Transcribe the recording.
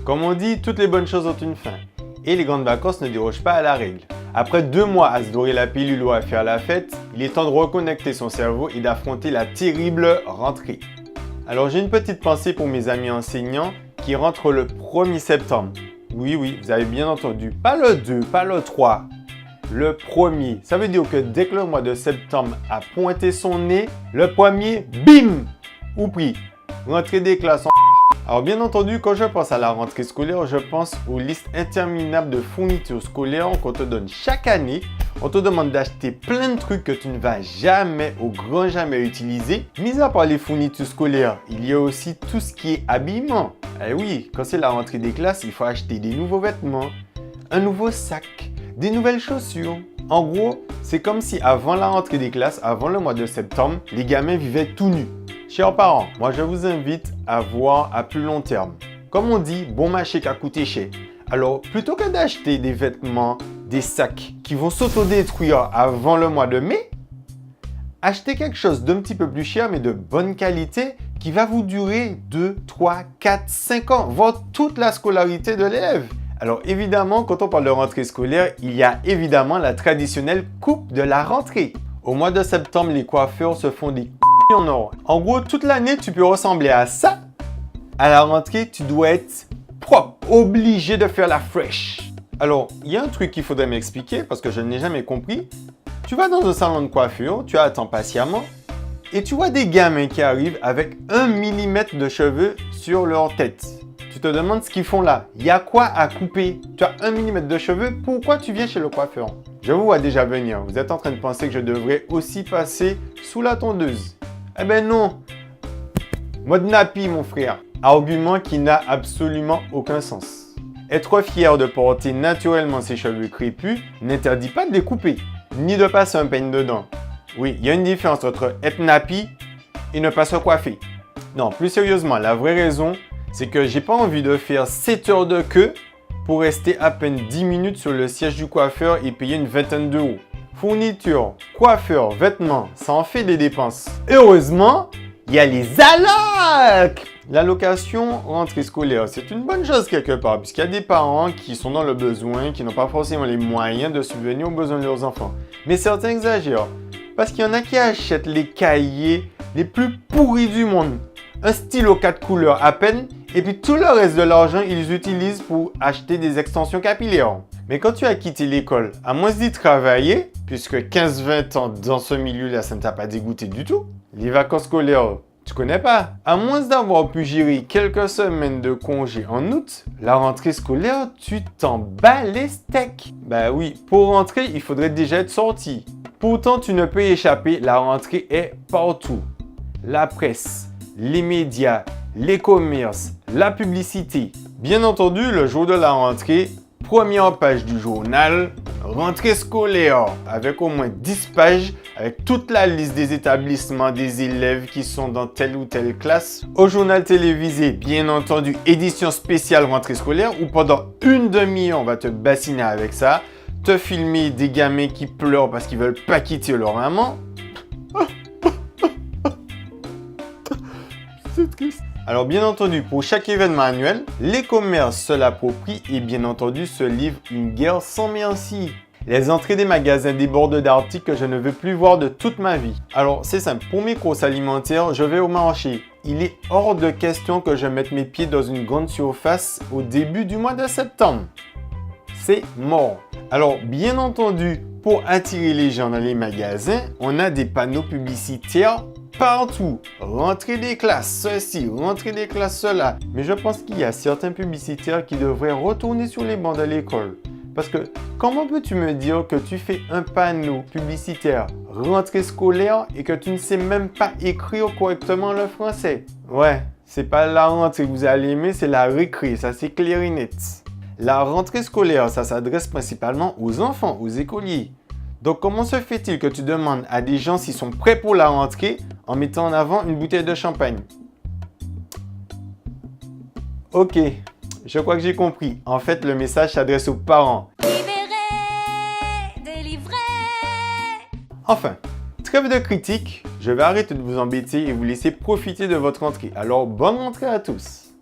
Comme on dit, toutes les bonnes choses ont une fin. Et les grandes vacances ne dérogent pas à la règle. Après 2 mois à se dorer la pilule ou à faire la fête, il est temps de reconnecter son cerveau et d'affronter la terrible rentrée. Alors j'ai une petite pensée pour mes amis enseignants qui rentrent le 1er septembre. Oui, vous avez bien entendu. Pas le 2, pas le 3. Le 1er. Ça veut dire que dès que le mois de septembre a pointé son nez, le 1er, bim! Ou pris. Rentrée des classes en... Alors bien entendu, quand je pense à la rentrée scolaire, je pense aux listes interminables de fournitures scolaires qu'on te donne chaque année. On te demande d'acheter plein de trucs que tu ne vas jamais, au grand jamais utiliser. Mis à part les fournitures scolaires, il y a aussi tout ce qui est habillement. Eh oui, quand c'est la rentrée des classes, il faut acheter des nouveaux vêtements, un nouveau sac, des nouvelles chaussures. En gros, c'est comme si avant la rentrée des classes, avant le mois de septembre, les gamins vivaient tout nus. Chers parents, moi je vous invite à voir à plus long terme. Comme on dit, bon marché qu'a coûté cher. Alors, plutôt que d'acheter des vêtements, des sacs qui vont s'autodétruire avant le mois de mai, achetez quelque chose d'un petit peu plus cher mais de bonne qualité qui va vous durer 2, 3, 4, 5 ans, voire toute la scolarité de l'élève. Alors évidemment, quand on parle de rentrée scolaire, il y a évidemment la traditionnelle coupe de la rentrée. Au mois de septembre, les coiffeurs se font des en or. En gros, toute l'année, tu peux ressembler à ça. À la rentrée, tu dois être propre, obligé de faire la fresh. Alors, il y a un truc qu'il faudrait m'expliquer parce que je n'ai jamais compris. Tu vas dans un salon de coiffure, tu attends patiemment et tu vois des gamins qui arrivent avec 1 mm de cheveux sur leur tête. Tu te demandes ce qu'ils font là. Il y a quoi à couper? Tu as 1 mm de cheveux, pourquoi tu viens chez le coiffeur? Je vous vois déjà venir. Vous êtes en train de penser que je devrais aussi passer sous la tondeuse. Eh ben non. Mode nappy, mon frère. Argument qui n'a absolument aucun sens. Être fier de porter naturellement ses cheveux crépus n'interdit pas de les couper, ni de passer un peigne dedans. Oui, il y a une différence entre être nappy et ne pas se coiffer. Non, plus sérieusement, la vraie raison, c'est que j'ai pas envie de faire 7 heures de queue pour rester à peine 10 minutes sur le siège du coiffeur et payer une vingtaine d'euros. Fourniture, coiffeur, vêtements, ça en fait des dépenses. Heureusement, il y a les allocs! L'allocation rentrée scolaire, c'est une bonne chose quelque part, puisqu'il y a des parents qui sont dans le besoin, qui n'ont pas forcément les moyens de subvenir aux besoins de leurs enfants. Mais certains exagèrent, parce qu'il y en a qui achètent les cahiers les plus pourris du monde. Un stylo 4 couleurs à peine, et puis tout le reste de l'argent, ils utilisent pour acheter des extensions capillaires. Mais quand tu as quitté l'école, à moins d'y travailler, puisque 15-20 ans dans ce milieu-là, ça ne t'a pas dégoûté du tout, les vacances scolaires, tu connais pas. À moins d'avoir pu gérer quelques semaines de congé en août, la rentrée scolaire, tu t'en bats les steaks. Bah oui, pour rentrer, il faudrait déjà être sorti. Pourtant, tu ne peux y échapper, la rentrée est partout. La presse, les médias, les commerces, la publicité. Bien entendu, le jour de la rentrée, première page du journal, rentrée scolaire, avec au moins 10 pages, avec toute la liste des établissements, des élèves qui sont dans telle ou telle classe. Au journal télévisé, bien entendu, édition spéciale rentrée scolaire, où pendant une demi-heure, on va te bassiner avec ça, te filmer des gamins qui pleurent parce qu'ils veulent pas quitter leur maman. C'est triste. Alors bien entendu, pour chaque événement annuel, les commerces se l'approprient et bien entendu se livrent une guerre sans merci. Les entrées des magasins débordent d'articles que je ne veux plus voir de toute ma vie. Alors c'est simple, pour mes courses alimentaires, je vais au marché. Il est hors de question que je mette mes pieds dans une grande surface au début du mois de septembre. C'est mort. Alors bien entendu, pour attirer les gens dans les magasins, on a des panneaux publicitaires partout. Rentrée des classes, ceci, rentrée des classes, cela. Mais je pense qu'il y a certains publicitaires qui devraient retourner sur les bancs de l'école. Parce que comment peux-tu me dire que tu fais un panneau publicitaire rentrée scolaire et que tu ne sais même pas écrire correctement le français? Ouais, c'est pas la rentrée que vous allez aimer, c'est la récré, ça c'est clair et net. La rentrée scolaire, ça s'adresse principalement aux enfants, aux écoliers. Donc comment se fait-il que tu demandes à des gens s'ils sont prêts pour la rentrée en mettant en avant une bouteille de champagne? Ok, je crois que j'ai compris. En fait, le message s'adresse aux parents. Libéré, délivré. Enfin, trêve de critique, je vais arrêter de vous embêter et vous laisser profiter de votre rentrée. Alors, bonne rentrée à tous!